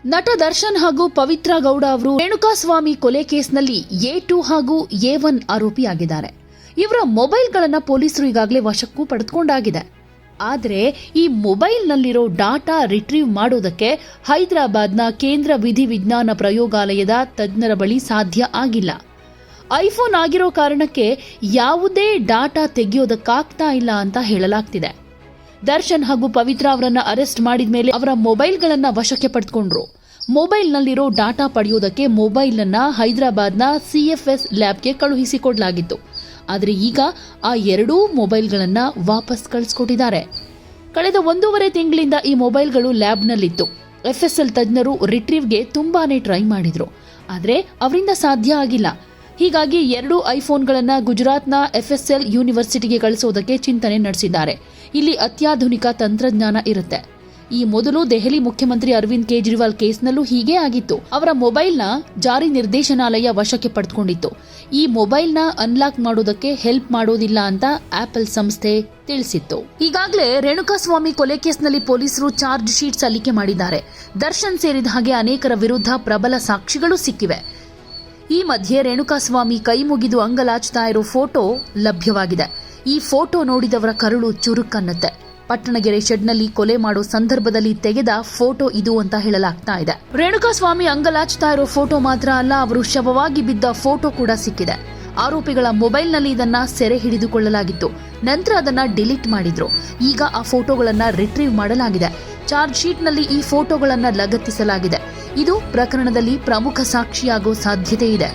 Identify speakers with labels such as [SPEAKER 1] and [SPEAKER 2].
[SPEAKER 1] ನಟ ದರ್ಶನ್ ಹಾಗೂ ಪವಿತ್ರ ಗೌಡ ಅವರು ರೇಣುಕಾಸ್ವಾಮಿ ಕೊಲೆ ಕೇಸ್ನಲ್ಲಿ A2 ಹಾಗೂ A1 ಆರೋಪಿಯಾಗಿದ್ದಾರೆ. ಇವರ ಮೊಬೈಲ್ಗಳನ್ನು ಪೊಲೀಸರು ಈಗಾಗಲೇ ವಶಕ್ಕೂ ಪಡೆದುಕೊಂಡಾಗಿದೆ. ಆದರೆ ಈ ಮೊಬೈಲ್ನಲ್ಲಿರೋ ಡಾಟಾ ರಿಟ್ರೀವ್ ಮಾಡೋದಕ್ಕೆ ಹೈದರಾಬಾದ್ನ ಕೇಂದ್ರ ವಿಧಿವಿಜ್ಞಾನ ಪ್ರಯೋಗಾಲಯದ ತಜ್ಞರ ಬಳಿ ಸಾಧ್ಯ ಆಗಿಲ್ಲ. ಐಫೋನ್ ಆಗಿರೋ ಕಾರಣಕ್ಕೆ ಯಾವುದೇ ಡಾಟಾ ತೆಗೆಯೋದಕ್ಕಾಗ್ತಾ ಇಲ್ಲ ಅಂತ ಹೇಳಲಾಗ್ತಿದೆ. ದರ್ಶನ್ ಹಾಗೂ ಪವಿತ್ರ ಅವರನ್ನ ಅರೆಸ್ಟ್ ಮಾಡಿದ ಮೇಲೆ ಅವರ ಮೊಬೈಲ್ಗಳನ್ನ ವಶಕ್ಕೆ ಪಡೆದುಕೊಂಡ್ರು. ಮೊಬೈಲ್ನಲ್ಲಿರೋ ಡಾಟಾ ಪಡೆಯೋದಕ್ಕೆ ಮೊಬೈಲನ್ನು ಹೈದರಾಬಾದ್ನ CFS ಲ್ಯಾಬ್ಗೆ ಕಳುಹಿಸಿಕೊಡಲಾಗಿತ್ತು. ಆದರೆ ಈಗ ಆ ಎರಡೂ ಮೊಬೈಲ್ಗಳನ್ನ ವಾಪಸ್ ಕಳಿಸ್ಕೊಟ್ಟಿದ್ದಾರೆ. ಕಳೆದ 1.5 ತಿಂಗಳಿಂದ ಈ ಮೊಬೈಲ್ಗಳು ಲ್ಯಾಬ್ನಲ್ಲಿತ್ತು. FSL ತಜ್ಞರು ರಿಟ್ರೀವ್ಗೆ ತುಂಬಾನೇ ಟ್ರೈ ಮಾಡಿದ್ರು, ಆದರೆ ಅವರಿಂದ ಸಾಧ್ಯ ಆಗಿಲ್ಲ. ಹೀಗಾಗಿ 2 ಐಫೋನ್ಗಳನ್ನು ಗುಜರಾತ್ನ FSL ಯೂನಿವರ್ಸಿಟಿಗೆ ಕಳಿಸೋದಕ್ಕೆ ಚಿಂತನೆ ನಡೆಸಿದ್ದಾರೆ. ಇಲ್ಲಿ ಅತ್ಯಾಧುನಿಕ ತಂತ್ರಜ್ಞಾನ ಇರುತ್ತೆ. ಈ ಮೊದಲು ದೆಹಲಿ ಮುಖ್ಯಮಂತ್ರಿ ಅರವಿಂದ್ ಕೇಜ್ರಿವಾಲ್ ಕೇಸ್ನಲ್ಲೂ ಹೀಗೆ ಆಗಿತ್ತು. ಅವರ ಮೊಬೈಲ್ನ ಜಾರಿ ನಿರ್ದೇಶನಾಲಯ ವಶಕ್ಕೆ ಪಡೆದುಕೊಂಡಿತ್ತು. ಈ ಮೊಬೈಲ್ನ ಅನ್ಲಾಕ್ ಮಾಡೋದಕ್ಕೆ ಹೆಲ್ಪ್ ಮಾಡೋದಿಲ್ಲ ಅಂತ ಆಪಲ್ ಸಂಸ್ಥೆ ತಿಳಿಸಿತ್ತು. ಈಗಾಗಲೇ ರೇಣುಕಾಸ್ವಾಮಿ ಕೊಲೆ ಕೇಸ್ನಲ್ಲಿ ಪೊಲೀಸರು ಚಾರ್ಜ್ ಶೀಟ್ ಸಲ್ಲಿಕೆ ಮಾಡಿದ್ದಾರೆ. ದರ್ಶನ್ ಸೇರಿದ ಹಾಗೆ ಅನೇಕರ ವಿರುದ್ಧ ಪ್ರಬಲ ಸಾಕ್ಷಿಗಳು ಸಿಕ್ಕಿವೆ. ಈ ಮಧ್ಯೆ ರೇಣುಕಾಸ್ವಾಮಿ ಕೈ ಮುಗಿದು ಅಂಗಲಾಚ್ತಾ ಇರೋ ಫೋಟೋ ಲಭ್ಯವಾಗಿದೆ. ಈ ಫೋಟೋ ನೋಡಿದವರ ಕರುಳು ಚುರುಕನ್ನತ್ತೆ. ಪಟ್ಟಣಗೆರೆ ಶೆಡ್ನಲ್ಲಿ ಕೊಲೆ ಮಾಡೋ ಸಂದರ್ಭದಲ್ಲಿ ತೆಗೆದ ಫೋಟೋ ಇದು ಅಂತ ಹೇಳಲಾಗ್ತಾ ಇದೆ. ರೇಣುಕಾಸ್ವಾಮಿ ಅಂಗಲಾಚ್ತಾ ಇರೋ ಫೋಟೋ ಮಾತ್ರ ಅಲ್ಲ, ಅವರು ಶವವಾಗಿ ಬಿದ್ದ ಫೋಟೋ ಕೂಡ ಸಿಕ್ಕಿದೆ. ಆರೋಪಿಗಳ ಮೊಬೈಲ್ನಲ್ಲಿ ಇದನ್ನ ಸೆರೆ ಹಿಡಿದುಕೊಳ್ಳಲಾಗಿತ್ತು. ನಂತರ ಅದನ್ನ ಡಿಲೀಟ್ ಮಾಡಿದ್ರು. ಈಗ ಆ ಫೋಟೋಗಳನ್ನ ರಿಟ್ರೀವ್ ಮಾಡಲಾಗಿದೆ. ಚಾರ್ಜ್ ಶೀಟ್ನಲ್ಲಿ ಈ ಫೋಟೋಗಳನ್ನ ಲಗತ್ತಿಸಲಾಗಿದೆ. ಇದು ಪ್ರಕರಣದಲ್ಲಿ ಪ್ರಮುಖ ಸಾಕ್ಷಿಯಾಗೋ ಸಾಧ್ಯತೆ ಇದೆ.